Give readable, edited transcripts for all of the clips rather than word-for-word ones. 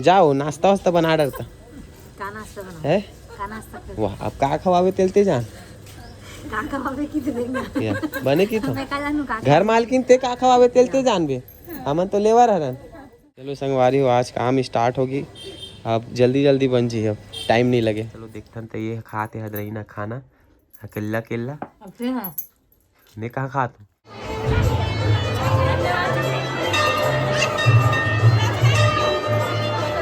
जाओ नाश्ता वास्ता बना डरता का नाश्ता बना है। का नाश्ता कर वाह अब का खवावे तेलते जान का खवावे की तो देखना या बने की तो मैं का जानू का घर मालकिन ते का खवावे तेलते जान बे हमन तो लेवर हरन। चलो संगवारी हो आज काम स्टार्ट होगी। अब जल्दी जल्दी बन जी अब टाइम नहीं लगे। चलो देखथन तो ये खाते हदरई ना खाना केला केला अब फिर हां मैं कहाँ खात हूँ।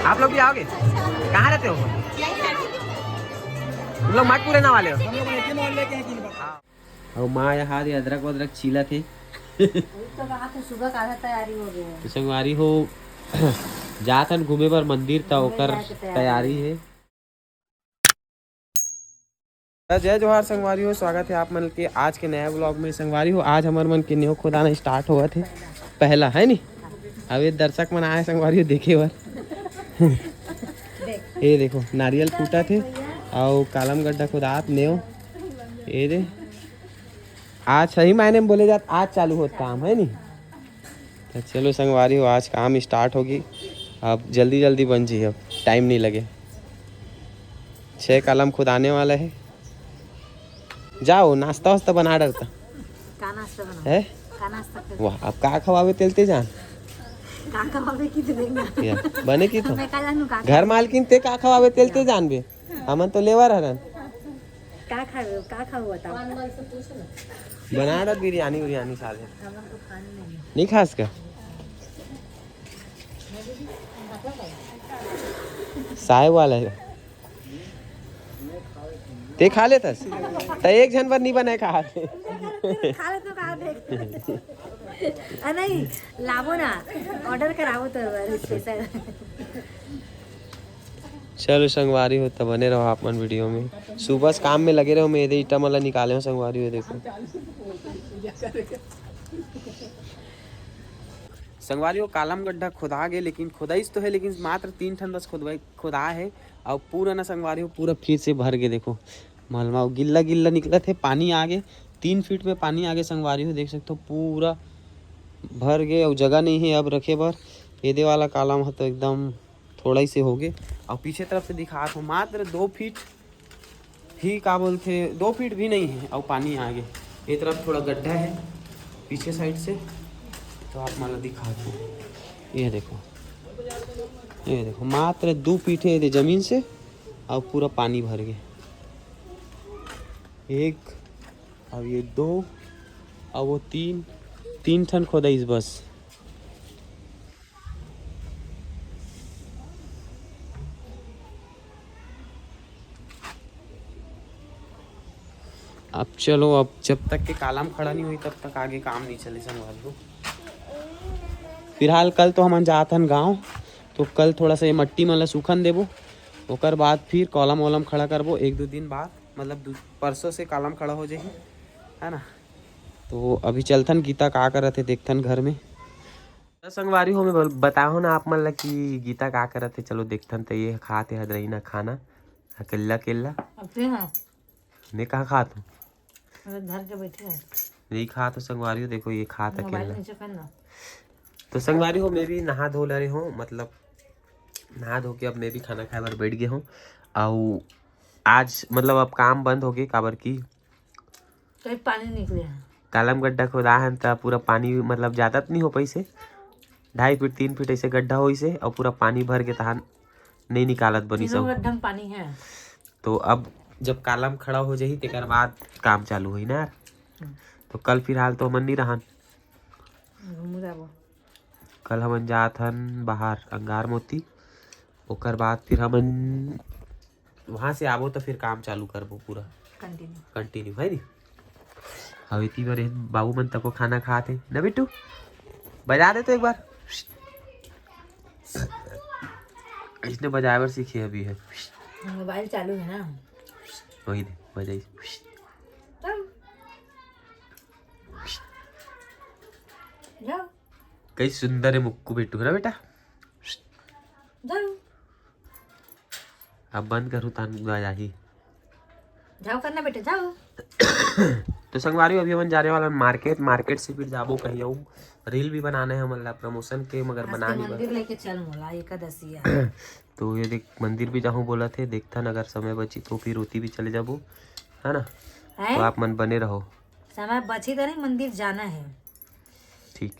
आप लोग भी आओगे कहाँ रहते हो तुम लोग मटपुर रहने वाले हो। और माँ यहाँ अदरक वदरक छीला थे तो कहा तो सुबह का तैयारी हो गई है तो संगवारी हो जातन घूमे पर मंदिर था ओकर तैयारी है। जय जोहार संगवारी हो स्वागत है आप मन के आज के नया ब्लॉग में। संगवारी हो आज हमारे मन के न्यू खुदाना स्टार्ट हुआ थे पहला है नी। अब ये दर्शक मन आए संगवारी हो देखे बर ये देखो नारियल फूटा थे और कालम गड्ढा खुदात नेव ये दे आज सही मायने में बोले जात आज चालू होता काम है नी। तो चलो संगवारी हो आज काम स्टार्ट होगी। अब जल्दी जल्दी बन जी अब टाइम नहीं लगे 6 कलम खुद आने वाला है। जाओ नाश्ता वास्ता बना डरता का नाश्ता बना है। का नाश्ता कर वाह अब का खवावे तेलते जान का खवावे की तो देखना या बने की तो मैं का जानू का घर मालकिन ते का खवावे तेलते जान बे हमन तो लेवर हरन। का खाओ बताओ बना डर बिरयानी बिरयानी साले हमन को खाने नहीं खास का साहेब वाला है ते खा लेता तो एक जन पर नहीं बनाए खा खा ले तो कहा देख नहीं लावो ना ऑर्डर करावो तो स्पेशल। चलो संगवारी हो तो बने रहो आप मन वीडियो में सुबह से काम में लगे रहो। मैं इधर ईटा मला निकाले हो संगवारी हो देखो संगवारी हो कालम गड्ढा खुदा गए लेकिन खुदाइस तो है लेकिन मात्र 3 ठन बस खुदा है और पूरा ना संगवारी हो पूरा फिर से भर गए। देखो मलमा गिल्ला गिल्ला निकला थे पानी आगे 3 फीट में पानी आगे संगवारी हो देख सकते हो पूरा भर गए और जगह नहीं है अब रखे बर। एदे वाला कालम है तो एकदम थोड़ा ही से हो गए और पीछे तरफ से दिखा तो मात्र 2 फीट ही का बोलते 2 फीट भी नहीं है और पानी आगे ये तरफ थोड़ा गड्ढा है पीछे साइड से तो आप माला दिखा दो ये देखो मात्र 2 फीट है जमीन से और पूरा पानी भर गए। 1 और ये 2 और वो 3 ठन खोदा इस बस। अब चलो अब जब तक के कालम खड़ा नहीं हुई तब तक आगे काम नहीं चले संगवारी हो। फिलहाल कल तो हम जातन गाँव तो कल थोड़ा सा ये मट्टी मतलब सूखन देबो ओकर बाद फिर कॉलम वॉलम खड़ा करबो 1-2 दिन बाद मतलब परसों से कॉलम खड़ा हो जाए है ना। तो अभी चलथन गीता का करत है देखथन घर में संगवारी हो मैं बताओ ना आप मन ला कि गीता का करत है। चलो देखथन तो ये खाते हदरई ना खाना केला केला अब फिर हां मैं कहाँ खात हूँ घर के बैठे हैं नहीं खा तो संगवारी हो देखो ये खाता मोबाइल केला नीचे करना तो संगवारी हो मैं भी नहा धो ले रही हूँ मतलब नहा धो के अब मैं भी खाना खाए बर बैठ गया हूँ। और आज मतलब अब काम बंद हो गए काबर की तो पानी निकले कालम गड्ढा खोदा है तो पूरा पानी मतलब ज़्यादा तो नहीं हो पैसे 2.5 फीट 3 फीट ऐसे गड्ढा हो इसे और पूरा पानी भर के तहान नहीं निकालत बनी सब ढंग पानी है। तो अब जब कालम खड़ा हो जाही तेकर बाद काम चालू हुई ना यार। तो कल फिलहाल तो हमन नहीं रहन कल हमन जात हन बाहर अंगार मोती ओकर बाद फिर हमन वहाँ से आबो तो फिर काम चालू करबो पूरा कंटिन्यू है नी। अब इतनी बार बाबू मन तक को खाना खाते ना बिट्टू बजा दे तो एक बार इसने बजाए बर सीखे अभी है मोबाइल चालू है ना वही दे बजाई कई सुंदर है मुक्कू बिट्टू है ना बेटा। अब बंद करूँ तान बजा ही जाओ करना बेटे जाओ। तो संगवारी अभी अपन जाने वाला मार्केट, मार्केट से फिर जाबो कहीं आऊँ, रील भी बनाने हैं मतलब प्रमोशन के, मगर बना नहीं मंदिर लेके चल मोला एकादशी है। तो ये देख मंदिर भी जाऊँ बोला थे, देखता न अगर समय बची तो फिर रोती भी चले जाबो, है ना। तो आप मन बने रहो, समय बची तो नहीं, मंदिर जाना है। ठीक।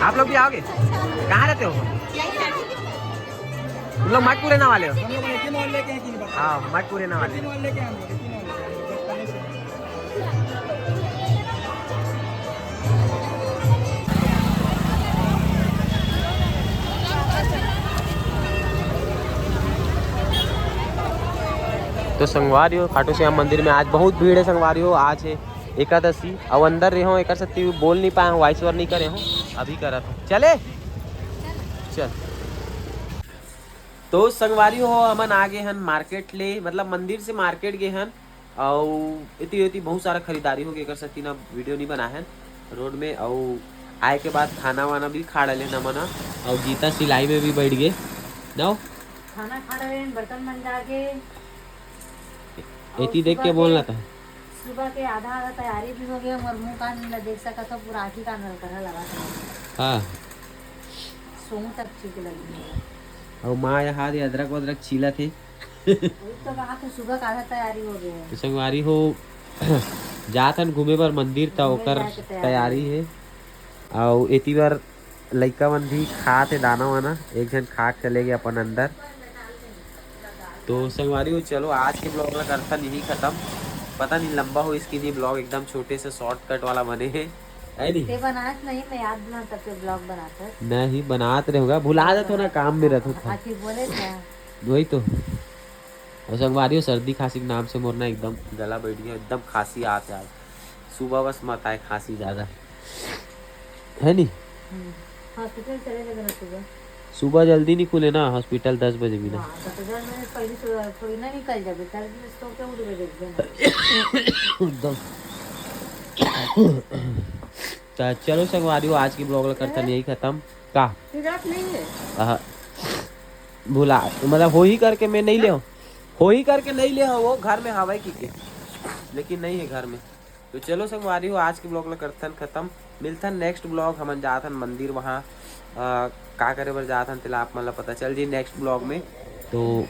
आप लोग भी आओगे? कहाँ रहते हो? तुम लोग मटपुर रहने वाले हो? हाँ मटपुर रहने वाले हो। तो संगवारी हो खाटू श्याम मंदिर में आज बहुत भीड़ है। संगवारी हो आज है एकादशी, अब अंदर रहे हो एक सकती बोल नहीं पाए, वॉइस ओवर नहीं करे हो, अभी करा था। चले चल। तो संगवारी हो हमन आ गए हन मार्केट ले, मतलब मंदिर से मार्केट गए हन, और इतनी बहुत सारा खरीदारी हो गई, कर सकती ना वीडियो नहीं बना है रोड में। और आए के बाद खाना वाना भी खा डाले न मना, और गीता सिलाई में भी बैठ गए ना, खाना खा रहे, बर्तन मंजा के इतनी देख के बोलना था। सुबह के आधा तैयारी भी हो गया, और मुँह कान देख सका तो पूरा आँखी कान कर लगा था। हाँ सोहू तक ठीक लगी। और माँ यहाँ अदरक वदरक छीला थे। तो कहा तो सुबह का आधा तैयारी हो गया। तो संगवारी हो जातन घूमे पर मंदिर था ओकर तैयारी है, और इतनी बार लइका मन भी खाते दाना वाना, एक जन खा चले गए अपन अंदर। तो संगवारी हो चलो आज के ब्लॉग में करता नहीं खत्म, पता नहीं लंबा हो इसकी नहीं, ब्लॉग एकदम छोटे से शॉर्टकट वाला बने हैं, है नहीं बनात नहीं, मैं याद बना तब ब्लॉग बनाता नहीं बनाते रहेगा, भुला जाते हो ना काम में रहते था, बोले था वही तो। और संगवारी हो सर्दी खांसी के नाम से मोरना एकदम गला बैठ गया, एकदम खांसी आते आज सुबह, बस मत आए खांसी ज्यादा, है नहीं। हॉस्पिटल चले गए सुबह, सुबह जल्दी नहीं खुले ना हॉस्पिटल, 10 बजे भी ना। थोड़ी ना निकल जाबे तो चलो संगवारी हो आज की ब्लॉग करता नहीं खत्म का भूला, मतलब हो ही करके मैं नहीं ले हो ही करके नहीं ले हो, वो घर में हवा की के, लेकिन नहीं है घर में। तो चलो संगवारी हो आज की ब्लॉग ला करथन खत्म, मिलथन नेक्स्ट ब्लॉग, हमन जाथन मंदिर वहाँ का करे बर जाथन तेला आप मन ला पता चल जी नेक्स्ट ब्लॉग में। तो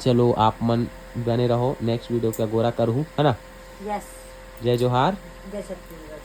चलो आप मन बने रहो, नेक्स्ट वीडियो का गोरा करूँ, है ना। यस, जय जोहार, जय छत्तीसगढ़।